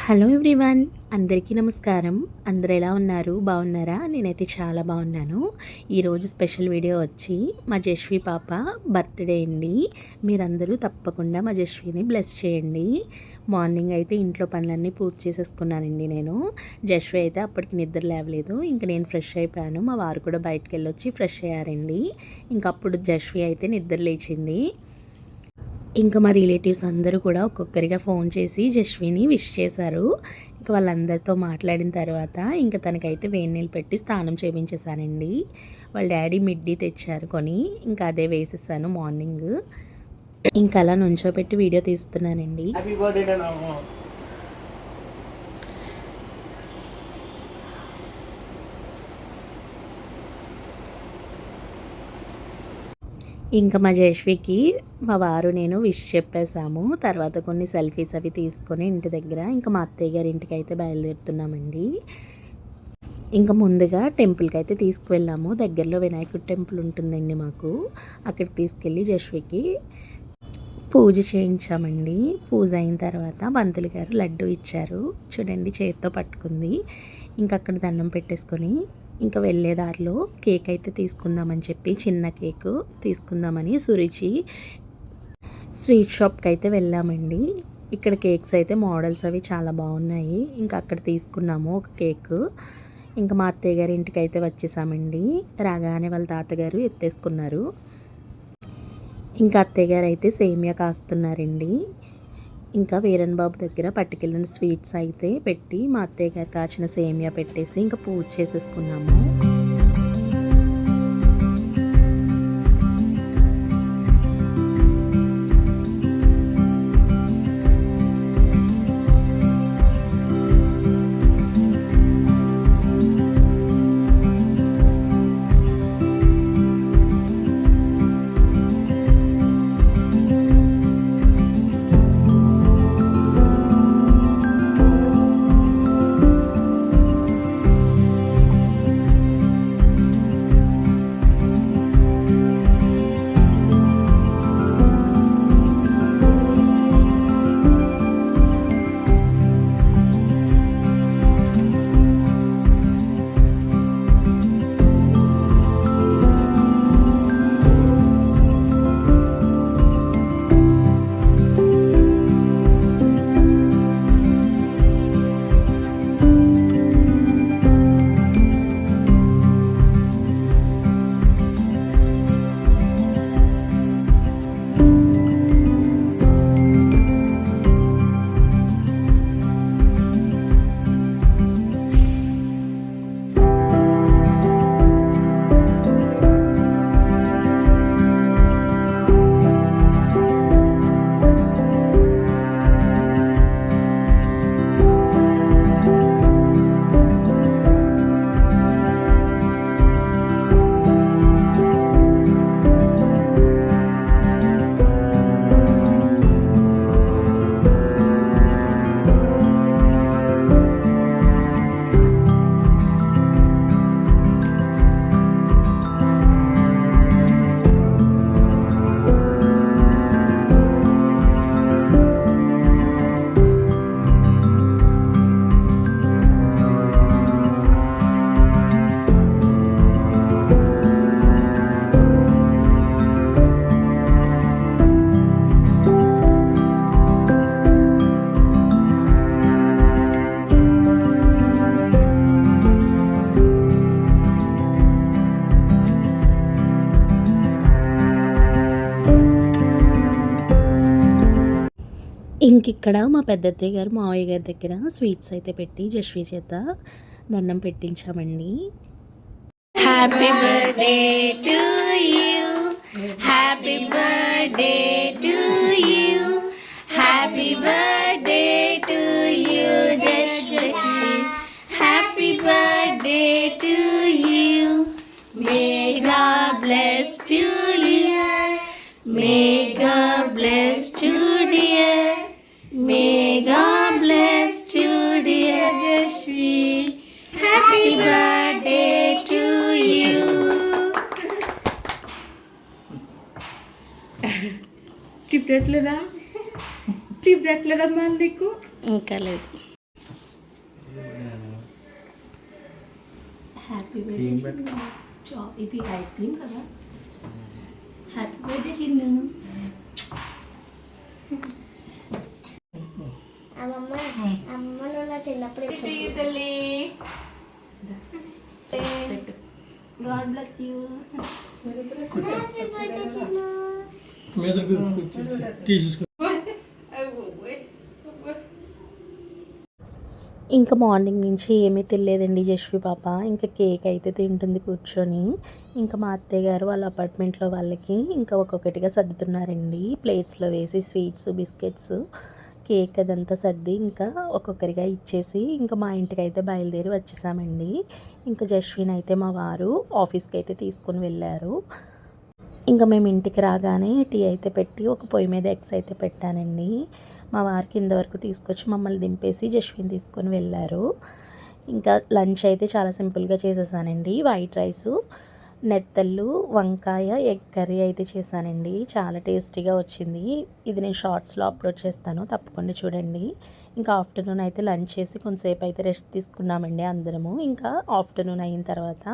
Hello everyone, అందరికీ నమస్కారం. అందరు ఎలా ఉన్నారు? బాగున్నారా? నేనైతే చాలా బాగున్నాను. ఈరోజు స్పెషల్ వీడియో వచ్చి మా జశ్వి పాప బర్త్డే అండి. మీరందరూ తప్పకుండా మా జశ్విని బ్లెస్ చేయండి. మార్నింగ్ అయితే ఇంట్లో పనులన్నీ పూర్తి చేసేసుకున్నానండి నేను. జశ్వి అయితే అప్పటికి నిద్ర లేవలేదు. ఇంక నేను ఫ్రెష్ అయిపోయాను. మా వారు కూడా బయటకు వెళ్ళొచ్చి ఫ్రెష్ అయ్యారండి. ఇంకప్పుడు జశ్వి అయితే నిద్ర లేచింది. ఇంకా మా రిలేటివ్స్ అందరూ కూడా ఒక్కొక్కరిగా ఫోన్ చేసి జశ్విని విష్ చేశారు. ఇంకా వాళ్ళందరితో మాట్లాడిన తర్వాత ఇంకా తనకైతే వేడి నీళ్ళు పెట్టి స్నానం చేయించేసానండి. వాళ్ళ డాడీ మిడ్డీ తెచ్చారు కొని, ఇంకా అదే వేసేసాను మార్నింగ్. ఇంకా అలా నుంచోపెట్టి వీడియో తీస్తున్నానండి. ఇంకా మా జశ్వికి మా వారు నేను విష్ చెప్పేసాము. తర్వాత కొన్ని సెల్ఫీస్ అవి తీసుకొని ఇంటి దగ్గర ఇంకా మా అత్తయ్య గారి ఇంటికి అయితే బయలుదేరుతున్నామండి. ఇంకా ముందుగా టెంపుల్కి అయితే తీసుకువెళ్ళాము. దగ్గరలో వినాయకుడి టెంపుల్ ఉంటుందండి మాకు. అక్కడికి తీసుకెళ్ళి జశ్వికి పూజ చేయించామండి. పూజ అయిన తర్వాత పంతులు గారు లడ్డు ఇచ్చారు. చూడండి, చేతితో పట్టుకుంది. ఇంకా అక్కడ దండం పెట్టేసుకొని ఇంకా వెళ్ళే దారిలో కేక్ అయితే తీసుకుందామని చెప్పి చిన్న కేకు తీసుకుందామని సురుచి స్వీట్ షాప్కి అయితే వెళ్ళామండి. ఇక్కడ కేక్స్ అయితే మోడల్స్ అవి చాలా బాగున్నాయి. ఇంకా అక్కడ తీసుకున్నాము ఒక కేక్. ఇంకా మా అత్తయ్య గారి ఇంటికి అయితే వచ్చేసామండి. రాగానే వాళ్ళ తాతగారు ఎత్తేసుకున్నారు. ఇంకా అత్తయ్య గారు అయితే సేమియా కాస్తున్నారండి. ఇంకా వీరన్ బాబు దగ్గర పట్టుకెళ్ళిన స్వీట్స్ అయితే పెట్టి మా అత్తయ్య గారు కాచిన సేమియా పెట్టేసి ఇంకా పూజ చేసేసుకున్నాము. ఇంకిక్కడ మా పెద్దత్తయ్య గారు మావయ్య గారి దగ్గర స్వీట్స్ అయితే పెట్టి జశ్వి చేత దండం పెట్టించామండి. Happy birthday to you, happy birthday to you, happy birthday to you Jashvi, happy birthday to you. May God bless you dear, may God bless you dear, may God bless you dear Jashvi, happy birthday to you. Tip పెట్టలేదా? Tip పెట్టలేదమ్మా నీకు? ఇంకా లేదు. Happy birthday ఇది ice cream కదా. Happy birthday Chinnu. అమ్మలో చిన్నప్పుడు God bless you. ఇంకా morning నుంచి ఏమీ తెలియదండి జశ్వి పాప. ఇంకా కేక్ అయితే తింటుంది కూర్చొని. ఇంకా మా అత్తయ్య గారు వాళ్ళ అపార్ట్మెంట్లో వాళ్ళకి ఇంకా ఒక్కొక్కటిగా సర్దుతున్నారండి. ప్లేట్స్లో వేసి స్వీట్స్, బిస్కెట్స్, కేక్ అదంతా సర్ది ఇంకా ఒక్కొక్కరిగా ఇచ్చేసి ఇంకా మా ఇంటికి అయితే బయలుదేరి వచ్చేసామండి. ఇంకా జశ్విని అయితే మా వారు ఆఫీస్కి అయితే తీసుకొని వెళ్ళారు. ఇంకా మేము ఇంటికి రాగానే టీ అయితే పెట్టి ఒక పొయ్యి మీద ఎగ్స్ అయితే పెట్టానండి. మా వారు కింద వరకు తీసుకొచ్చి మమ్మల్ని దింపేసి జశ్విని తీసుకొని వెళ్ళారు. ఇంకా లంచ్ అయితే చాలా సింపుల్గా చేసేసానండి. వైట్ రైసు, నెత్తళ్ళు, వంకాయ, ఎగ్ కర్రీ అయితే చేశానండి. చాలా టేస్టీగా వచ్చింది. ఇది నేను షార్ట్స్లో అప్లోడ్ చేస్తాను, తప్పకుండా చూడండి. ఇంకా ఆఫ్టర్నూన్ అయితే లంచ్ చేసి కొంతసేపు అయితే రెస్ట్ తీసుకున్నామండి అందరము. ఇంకా ఆఫ్టర్నూన్ అయిన తర్వాత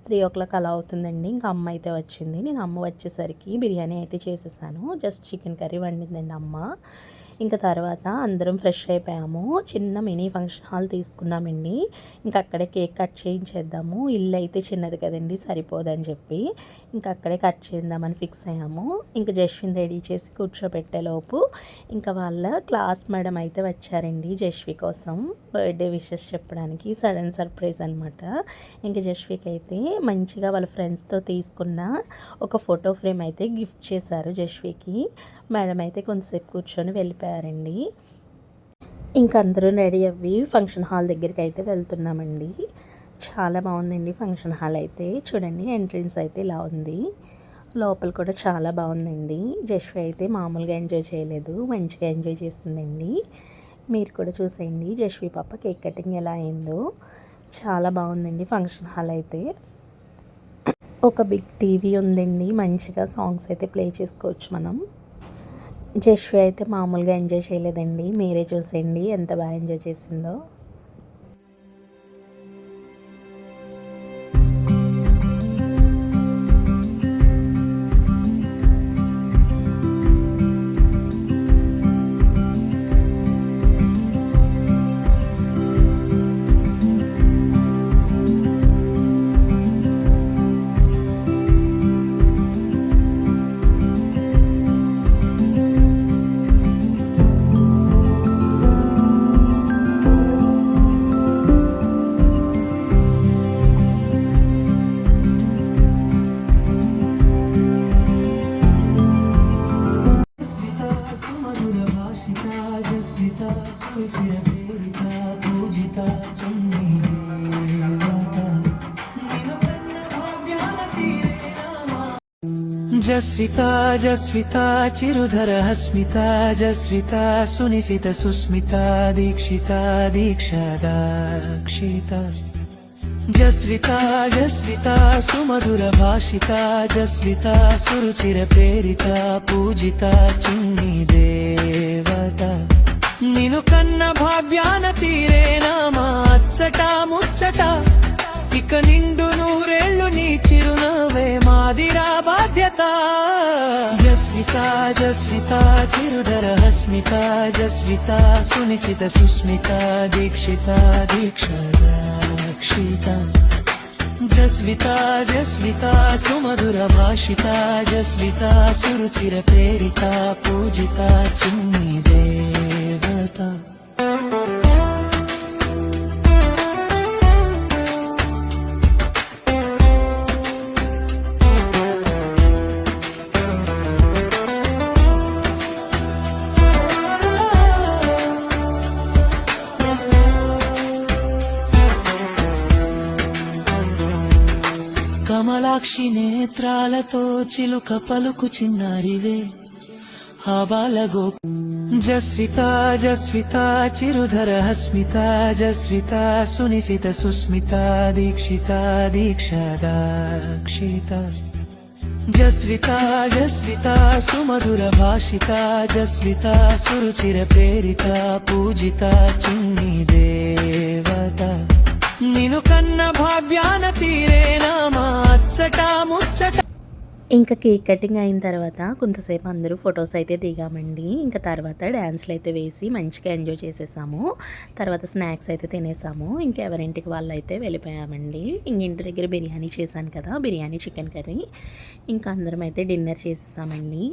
3 o'clock అలా అవుతుందండి. ఇంకా అమ్మ అయితే వచ్చింది. నేను అమ్మ వచ్చేసరికి బిర్యానీ అయితే చేసేసాను. జస్ట్ చికెన్ కర్రీ వండిందండి అమ్మ. ఇంకా తర్వాత అందరం ఫ్రెష్ అయిపోయాము. చిన్న మినీ ఫంక్షన్ హాల్ తీసుకున్నామండి. ఇంకా అక్కడే కేక్ కట్ చేయించేద్దాము. ఇల్లు అయితే చిన్నది కదండి, సరిపోదని చెప్పి ఇంకా అక్కడే కట్ చేద్దామని ఫిక్స్ అయ్యాము. ఇంకా జశ్విని రెడీ చేసి కూర్చోబెట్టేలోపు ఇంకా వాళ్ళ క్లాస్ మేడం అయితే వచ్చారండి జశ్వి కోసం బర్త్డే విషెస్ చెప్పడానికి. సడన్ సర్ప్రైజ్ అనమాట. ఇంకా జశ్వికి అయితే మంచిగా వాళ్ళ ఫ్రెండ్స్తో తీసుకున్న ఒక ఫోటో ఫ్రేమ్ అయితే గిఫ్ట్ చేశారు జశ్వికి. మేడం అయితే కొంతసేపు కూర్చొని వెళ్ళిపోయారండి. ఇంకా అందరూ రెడీ అవ్వి ఫంక్షన్ హాల్ దగ్గరికి అయితే వెళ్తున్నామండి. చాలా బాగుందండి ఫంక్షన్ హాల్ అయితే. చూడండి ఎంట్రన్స్ అయితే ఇలా ఉంది. లోపల కూడా చాలా బాగుందండి. జశ్వి అయితే మామూలుగా ఎంజాయ్ చేయలేదు, మంచిగా ఎంజాయ్ చేసిందండి. మీరు కూడా చూసేయండి జశ్వి పాప కేక్ కటింగ్ ఎలా అయిందో. చాలా బాగుందండి ఫంక్షన్ హాల్ అయితే. ఒక బిగ్ టీవీ ఉందండి, మంచిగా సాంగ్స్ అయితే ప్లే చేసుకోవచ్చు మనం. జశ్వి అయితే మామూలుగా ఎంజాయ్ చేయలేదండి. మీరే చూసేయండి ఎంత బాగా ఎంజాయ్ చేసిందో. जस्विता जस्विता चिरुधर हस्मिता जस्विता सुनिशित सुस्मिता दीक्षिता दीक्षादाक्षिता जस्विता जस्विता सुमधुर भाषिता जस्विता सुरुचिर प्रेरिता पूजिता चिन्नी देवता निनु कन्न भाव्यान तीरे नामा अच्चटा मुच्चटा ఇక నిండు నూరేళ్ళు నీ చిరునవ్వే మాదిరా బాధ్యత జస్విత జస్విత చిరుధర హస్మిత జస్విత సునిశిత సుస్మిత దీక్షిత దీక్షాక్షిత జస్విత జస్విత సుమధుర భాషిత జస్విత సురుచిర ప్రేరిత పూజిత చిన్ని దేవత కమలాక్షి నేత్రాలతో చిలుక పలుకు చిన్నారివే హాబాలగో జస్విత జస్విత చిరుధర హస్మిత జస్విత సునిశిత సుస్మిత దీక్షిత దీక్షాదాక్షిత జస్విత జస్విత సుమధుర భాషిత జస్విత సురుచిర ప్రేరిత పూజిత చిన్ని దేవత నిను కన్న భాగ్యాన తీరేనా మా అచ్చట ముచ్చట. ఇంకా కేక్ కటింగ్ అయిన తర్వాత కొంతసేపు అందరూ ఫొటోస్ అయితే దిగామండి. ఇంకా తర్వాత డ్యాన్స్లు అయితే వేసి మంచిగా ఎంజాయ్ చేసేసాము. తర్వాత స్నాక్స్ అయితే తినేసాము. ఇంకా ఎవరింటికి వాళ్ళు అయితే వెళ్ళిపోయామండి. ఇంక ఇంటి దగ్గర బిర్యానీ చేశాను కదా, బిర్యానీ చికెన్ కర్రీ. ఇంకా అందరం అయితే డిన్నర్ చేసేసామండి.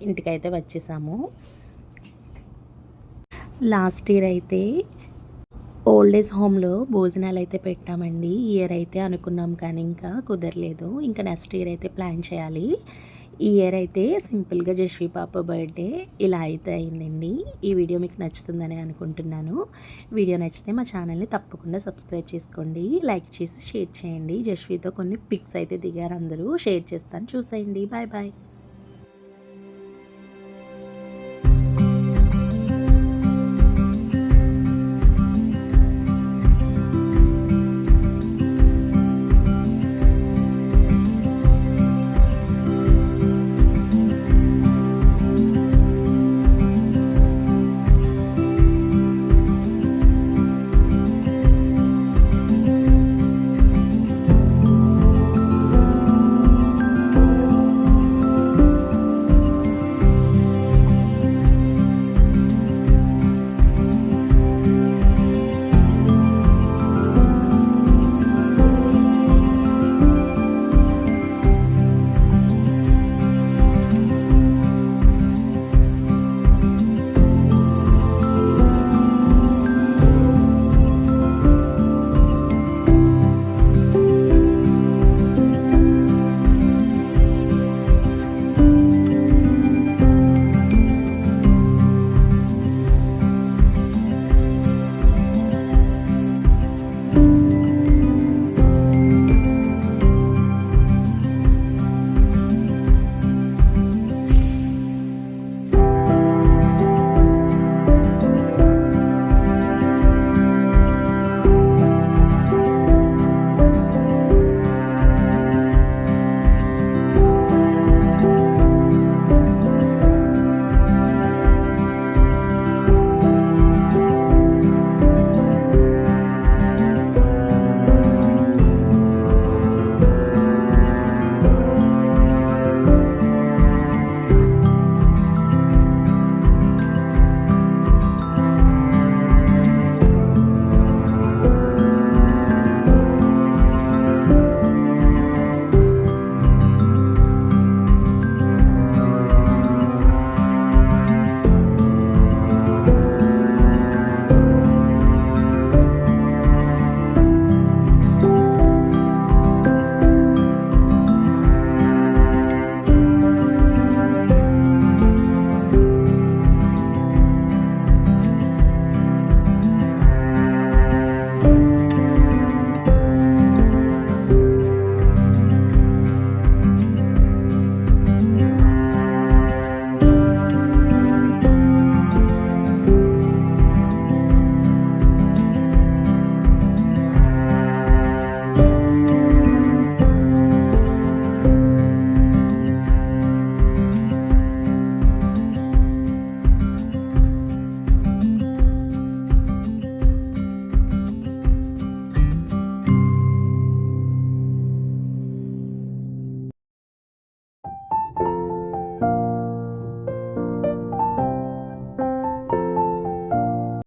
ఇంటికైతే వచ్చేసాము. లాస్ట్ ఇయర్ అయితే ఓల్డ్ ఏజ్ హోమ్లో భోజనాలు అయితే పెట్టామండి. ఈ ఇయర్ అయితే అనుకున్నాం కానీ ఇంకా కుదరలేదు. ఇంకా నెక్స్ట్ ఇయర్ అయితే ప్లాన్ చేయాలి. ఈ ఇయర్ అయితే సింపుల్గా జశ్వి పాప బర్త్డే ఇలా అయితే అయిందండి. ఈ వీడియో మీకు నచ్చుతుందని అనుకుంటున్నాను. వీడియో నచ్చితే మా ఛానల్ని తప్పకుండా సబ్స్క్రైబ్ చేసుకోండి, లైక్ చేసి షేర్ చేయండి. జశ్వితో కొన్ని పిక్స్ అయితే దిగారు అందరూ, షేర్ చేస్తాను, చూసేయండి. Bye bye.